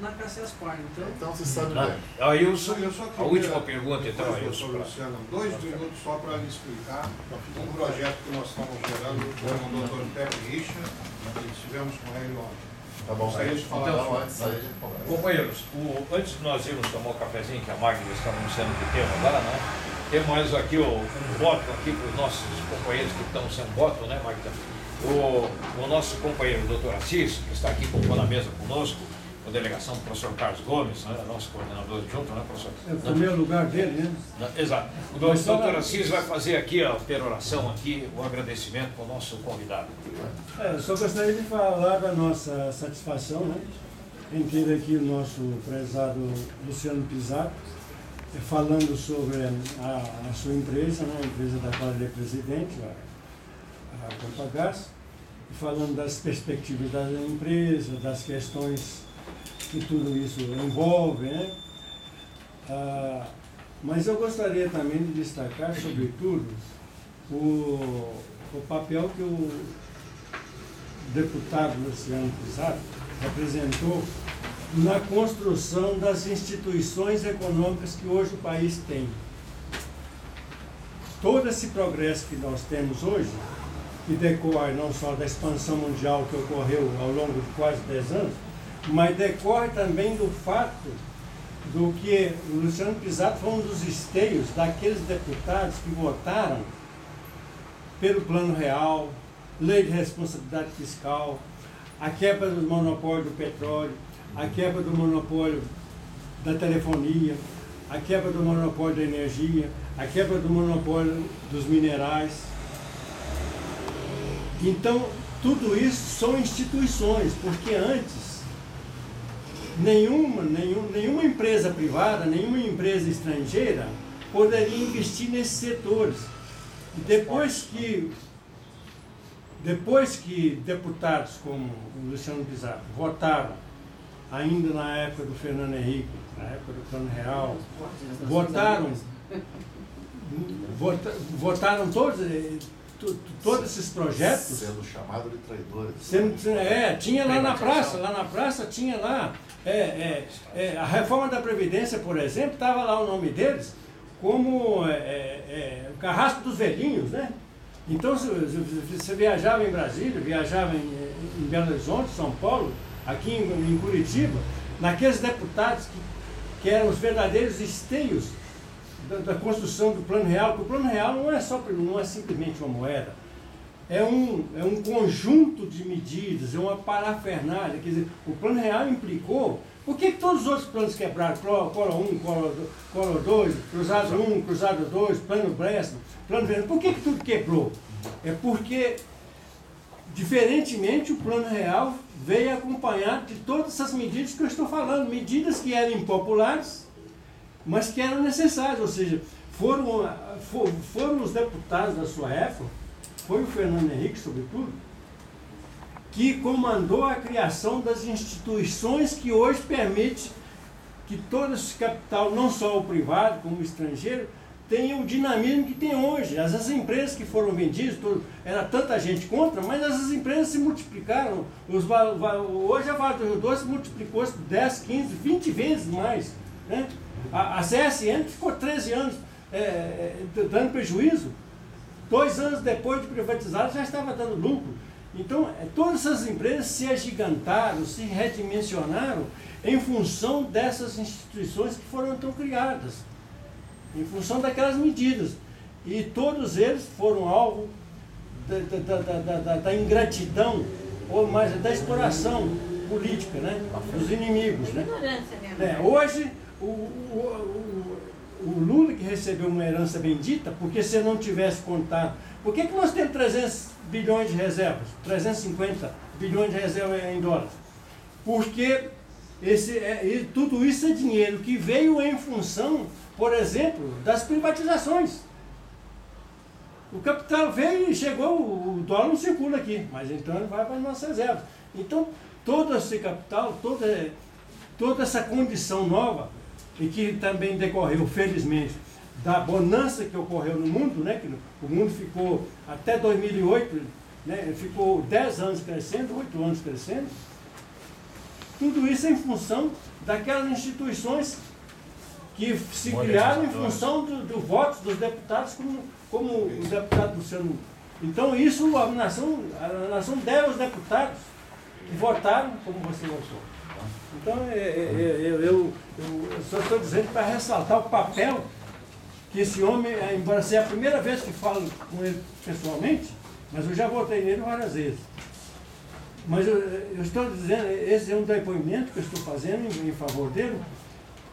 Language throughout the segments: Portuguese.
na Cassiaspar. Então você sabe Ah, bem. Ailson, Eu só a queria- última pergunta, então, Professor Ailson. Luciano, 2 minutos só para lhe explicar um projeto que nós estamos gerando com o Dr. Pepe Richard, que estivemos com ele ontem. Tá bom, Gostaria de falar Então, sobre antes aí a gente conversa. Companheiros, antes de nós irmos tomar um cafezinho, que a Magda está anunciando que tema agora, né? Tem mais aqui um voto aqui para os nossos companheiros que estão sem voto, né, Magda? O nosso companheiro, o Dr. Assis, que está aqui compõe na mesa conosco, a delegação do professor Carlos Gomes, né, nosso coordenador adjunto, né, professor? É o primeiro lugar dele, né? Exato. O doutor Assis vai fazer aqui a peroração, aqui, o agradecimento para o nosso convidado. Eu só gostaria de falar da nossa satisfação, né, em ter aqui o nosso prezado Luciano Pisato, falando sobre a sua empresa, né, a empresa da qual ele é presidente, a Compagás, e falando das perspectivas da empresa, das questões que tudo isso envolve, né? Mas eu gostaria também de destacar, sobretudo, o papel que o deputado Luciano Pisato representou na construção das instituições econômicas que hoje o país tem. Todo esse progresso que nós temos hoje, que decorre não só da expansão mundial que ocorreu ao longo de quase 10 anos, mas decorre também do fato do que o Luciano Pisato foi um dos esteios daqueles deputados que votaram pelo Plano Real, Lei de Responsabilidade Fiscal, a quebra do monopólio do petróleo, a quebra do monopólio da telefonia, a quebra do monopólio da energia, a quebra do monopólio dos minerais. Então, tudo isso são instituições, porque antes nenhuma empresa privada, nenhuma empresa estrangeira poderia investir nesses setores. E depois que deputados como o Luciano Pisato votaram, ainda na época do Fernando Henrique, na época do Plano Real, votaram todos esses projetos. Sendo chamado de traidores. Tinha lá na praça tinha lá. A reforma da Previdência, por exemplo, estava lá o nome deles como o carrasco dos velhinhos, né? Então, você viajava em Brasília, viajava em Belo Horizonte, São Paulo, aqui em Curitiba, naqueles deputados que eram os verdadeiros esteios da construção do Plano Real, porque o Plano Real não é simplesmente uma moeda, é um conjunto de medidas, é uma parafernália. Quer dizer, o Plano Real implicou. Por que todos os outros planos quebraram? Collor 1, Collor 2, Cruzado 1, Cruzado 2, Plano Bressman, Plano Vermelho. Por que tudo quebrou? É porque, diferentemente, o Plano Real veio acompanhado de todas essas medidas que eu estou falando, medidas que eram impopulares, mas que eram necessárias, ou seja, foram os deputados da sua época, foi o Fernando Henrique, sobretudo, que comandou a criação das instituições que hoje permite que todo esse capital, não só o privado como o estrangeiro, tenha o dinamismo que tem hoje. As empresas que foram vendidas, era tanta gente contra, mas essas empresas se multiplicaram. Hoje a Vale do Rio Doce multiplicou 10, 15, 20 vezes mais, né? A CSN ficou 13 anos dando prejuízo. 2 anos depois de privatizar já estava dando lucro. Então, todas essas empresas se agigantaram, se redimensionaram em função dessas instituições que foram então criadas, em função daquelas medidas. E todos eles foram alvo da ingratidão, ou mais da exploração política, né? Dos inimigos. Né? Hoje, o Lula, que recebeu uma herança bendita, porque se não tivesse contado... Por que nós temos 300 bilhões de reservas? 350 bilhões de reservas em dólares? Porque tudo isso é dinheiro que veio em função, por exemplo, das privatizações. O capital veio e chegou, o dólar não circula aqui, mas então ele vai para as nossas reservas. Então, todo esse capital, toda essa condição nova, e que também decorreu, felizmente, da bonança que ocorreu no mundo, né? Que o mundo ficou, até 2008, né? Ficou 10 anos crescendo, 8 anos crescendo. tudo isso é em função daquelas instituições que se criaram em função do voto dos deputados, como os deputados do Luciano. Então isso a nação deve aos deputados que votaram como você votou. Então eu só estou dizendo para ressaltar o papel que esse homem, embora seja a primeira vez que falo com ele pessoalmente, mas eu já votei nele várias vezes. Mas eu estou dizendo, esse é um depoimento que eu estou fazendo em favor dele,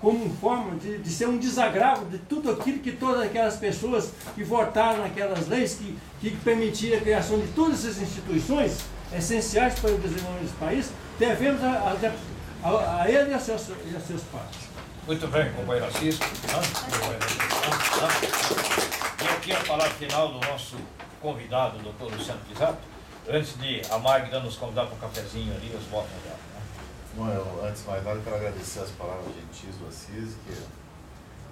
como forma de ser um desagravo de tudo aquilo que todas aquelas pessoas que votaram naquelas leis que permitiram a criação de todas essas instituições essenciais para o desenvolvimento desse país, devemos a ele e a seus pais. Muito bem, companheiro Assis. E aqui a palavra final do nosso convidado, o doutor Luciano Pisato, antes de a Magda nos convidar para um cafezinho ali, os votos dela. Bom, eu, antes de mais nada, quero agradecer as palavras gentis do Assis, que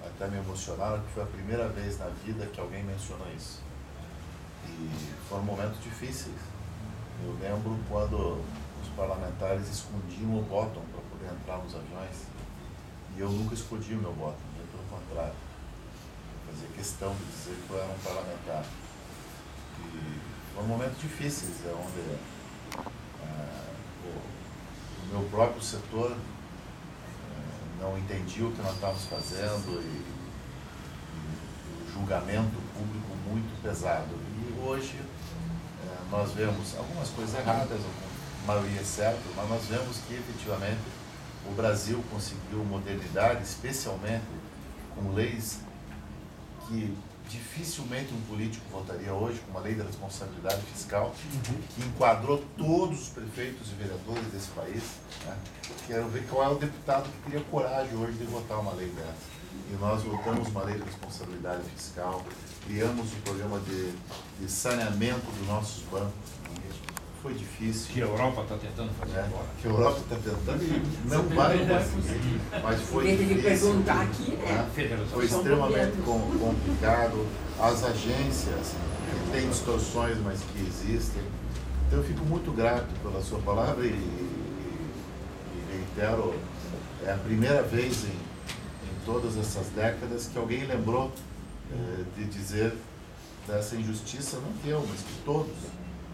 até me emocionaram, que foi a primeira vez na vida que alguém mencionou isso. E foram momentos difíceis. Eu lembro quando os parlamentares escondiam o bottom para poder entrar nos aviões, e eu nunca escondi o meu bottom, pelo contrário. Eu fazia questão de dizer que eu era um parlamentar. E foram momentos difíceis, onde o meu próprio setor não entendia o que nós estávamos fazendo e o julgamento público muito pesado. E hoje nós vemos algumas coisas erradas, a maioria é certa, mas nós vemos que efetivamente o Brasil conseguiu modernidade, especialmente com leis que dificilmente um político votaria hoje, com uma lei da responsabilidade fiscal, que enquadrou todos os prefeitos e vereadores desse país. Né? Quero ver qual é o deputado que teria coragem hoje de votar uma lei dessa. E nós votamos uma lei de responsabilidade fiscal, criamos um programa de saneamento dos nossos bancos. Foi difícil. Que a Europa está tentando fazer agora. Que a Europa está tentando e não vai conseguir. Mas foi difícil. Perguntar aqui, né? Foi extremamente complicado. As agências que têm distorções, mas que existem. Então eu fico muito grato pela sua palavra e reitero, é a primeira vez em todas essas décadas que alguém lembrou de dizer dessa injustiça, não que eu, mas que todos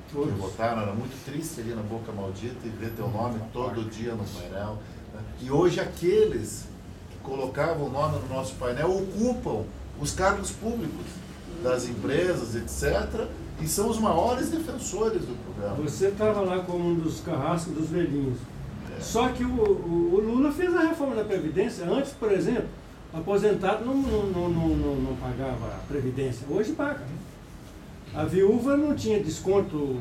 que votaram. Era muito triste ali na Boca Maldita e ver teu nome todo dia no painel. Né? E hoje aqueles que colocavam o nome no nosso painel ocupam os cargos públicos das empresas, etc., e são os maiores defensores do programa. Você estava lá como um dos carrascos dos velhinhos. Só que o Lula fez a reforma da Previdência. Antes, por exemplo, o aposentado não pagava a Previdência. Hoje paga. A viúva não tinha desconto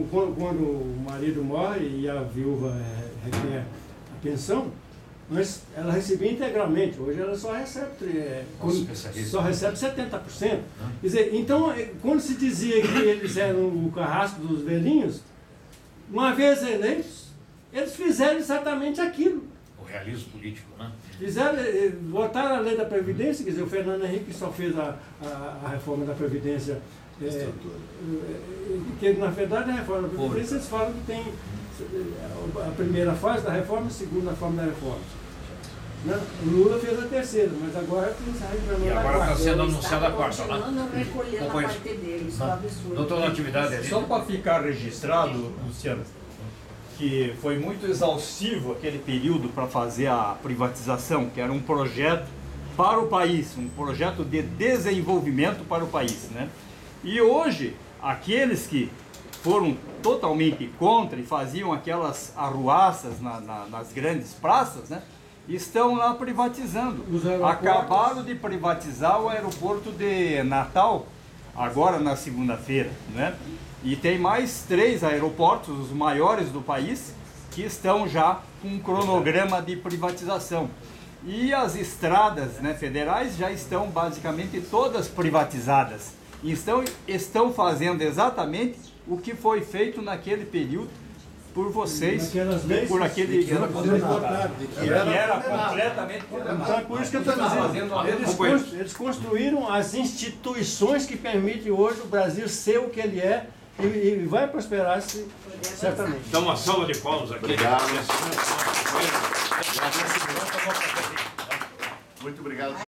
quando o marido morre e a viúva requer a pensão, mas ela recebia integralmente. Hoje ela só recebe 70%. Quer dizer, então, quando se dizia que eles eram o carrasco dos velhinhos, uma vez eleitos, eles fizeram exatamente aquilo. O realismo político, né? Votaram a lei da Previdência, quer dizer, o Fernando Henrique só fez a reforma da Previdência, que na verdade a reforma da Previdência eles falam que tem a primeira fase da reforma e a segunda fase da reforma. Né? O Lula fez a terceira, mas agora tem e agora está sendo anunciada a quarta. Doutor Natividade. Só para ficar registrado, Luciano, que foi muito exaustivo aquele período para fazer a privatização, que era um projeto para o país, um projeto de desenvolvimento para o país, né? E hoje, aqueles que foram totalmente contra e faziam aquelas arruaças nas grandes praças, né, estão lá privatizando. Acabaram de privatizar o aeroporto de Natal, agora na segunda-feira, né? E tem mais 3 aeroportos, os maiores do país, que estão já com um cronograma de privatização. E as estradas, né, federais já estão basicamente todas privatizadas. Estão fazendo exatamente o que foi feito naquele período por vocês, por aquele que era completamente condenado. Então é por isso que eu estou dizendo, eles construíram as instituições que permitem hoje o Brasil ser o que ele é e vai prosperar-se certamente. Dá uma salva de palmas aqui. Obrigado. Muito obrigado.